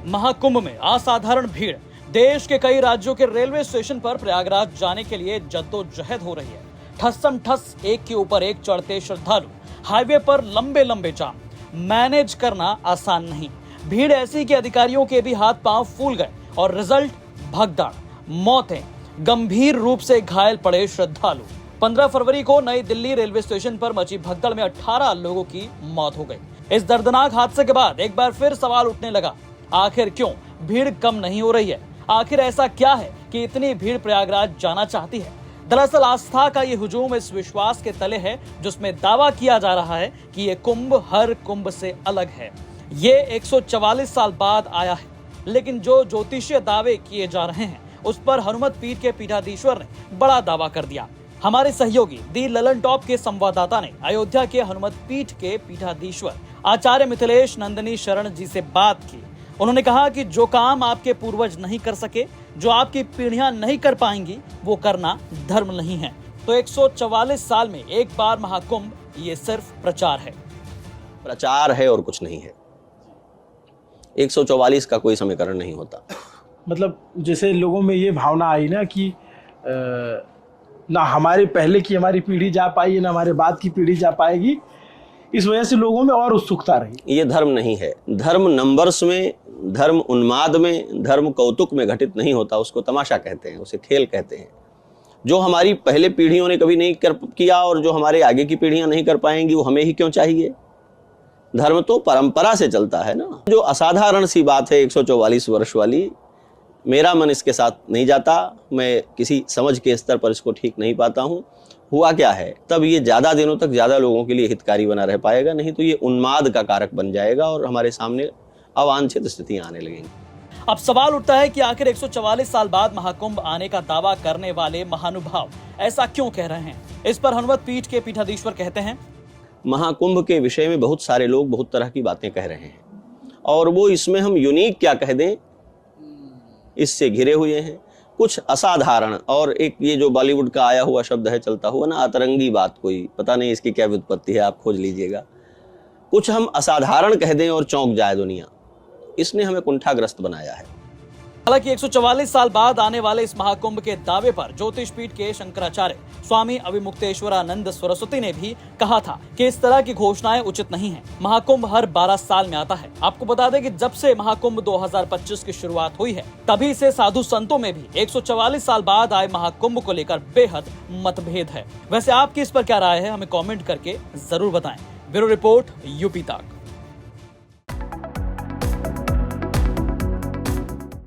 महाकुंभ में असाधारण भीड़। देश के कई राज्यों के रेलवे स्टेशन पर प्रयागराज जाने के लिए जद्दोजहद हो रही है। ठस्सम ठस एक के ऊपर एक चढ़ते श्रद्धालु, हाईवे पर लंबे लंबे जाम, मैनेज करना आसान नहीं। भीड़ ऐसी कि अधिकारियों के भी हाथ पांव फूल गए और रिजल्ट भगदड़, मौतें, गंभीर रूप से घायल पड़े श्रद्धालु। 15 फरवरी को नई दिल्ली रेलवे स्टेशन पर मची भगदड़ में 18 लोगों की मौत हो गई। इस दर्दनाक हादसे के बाद एक बार फिर सवाल उठने लगा, आखिर क्यों भीड़ कम नहीं हो रही है? आखिर ऐसा क्या है कि इतनी भीड़ प्रयागराज जाना चाहती है? दरअसल आस्था का ये हुजूम इस विश्वास के तले है जिसमें दावा किया जा रहा है कि ये कुंभ हर कुंभ से अलग है। ये 144 साल बाद आया है, लेकिन जो ज्योतिषीय दावे किए जा रहे हैं उस पर हनुमत पीठ के पीठाधीश्वर ने बड़ा दावा कर दिया। हमारे सहयोगी दी ललन टॉप के संवाददाता ने अयोध्या के हनुमत पीठ के पीठाधीश्वर आचार्य मिथिलेश नंदिनी शरण जी से बात की। उन्होंने कहा कि जो काम आपके पूर्वज नहीं कर सके, जो आपकी पीढ़ियां नहीं कर पाएंगी, वो करना धर्म नहीं है। तो 144 साल में एक बार महाकुंभ, ये सिर्फ प्रचार है और कुछ नहीं है। 144 का कोई समीकरण नहीं होता। मतलब जैसे लोगों में ये भावना आई ना कि ना हमारे पहले की हमारी पीढ़ी जा पाई, ना हमारे बाद की पीढ़ी जा पाएगी, इस वजह से लोगों में और उत्सुकता रही। ये धर्म नहीं है। धर्म नंबर्स में, धर्म उन्माद में, धर्म कौतुक में घटित नहीं होता। उसको तमाशा कहते हैं, उसे खेल कहते हैं। जो हमारी पहले पीढ़ियों ने कभी नहीं किया और जो हमारे आगे की पीढ़ियां नहीं कर पाएंगी, वो हमें ही क्यों चाहिए? धर्म तो परंपरा से चलता है ना। जो असाधारण सी बात है 144 वर्ष वाली, मेरा मन इसके साथ नहीं जाता। मैं किसी समझ के स्तर पर इसको ठीक नहीं पाता हूँ। हुआ क्या है, तब ये ज्यादा दिनों तक ज्यादा लोगों के लिए हितकारी बना रह पाएगा, नहीं तो ये उन्माद का कारक बन जाएगा और हमारे सामने अवांछित स्थितियां आने लगेंगी। अब सवाल उठता है कि आखिर 144 साल बाद महाकुंभ आने का दावा करने वाले महानुभाव ऐसा क्यों कह रहे हैं? इस पर हनुमत पीठ के पीठाधीश्वर कहते हैं, महाकुंभ के विषय में बहुत सारे लोग बहुत तरह की बातें कह रहे हैं और वो इसमें हम यूनिक क्या कह दें, इससे घिरे हुए हैं। कुछ असाधारण, और एक ये जो बॉलीवुड का आया हुआ शब्द है चलता हुआ ना, अतरंगी बात, कोई पता नहीं इसकी क्या व्युत्पत्ति है, आप खोज लीजिएगा। कुछ हम असाधारण कह दें और चौंक जाए दुनिया, इसने हमें कुंठाग्रस्त बनाया है। हालांकि 144 साल बाद आने वाले इस महाकुंभ के दावे पर ज्योतिष पीठ के शंकराचार्य स्वामी अविमुक्तेश्वरानंद सरस्वती ने भी कहा था कि इस तरह की घोषणाएं उचित नहीं है। महाकुंभ हर 12 साल में आता है। आपको बता दें कि जब से महाकुंभ 2025 की शुरुआत हुई है, तभी से साधु संतों में भी 144 साल बाद आए महाकुंभ को लेकर बेहद मतभेद है। वैसे आपकी इस पर क्या राय है, हमें कॉमेंट करके जरूर बताएं। ब्यूरो रिपोर्ट, यूपी तक।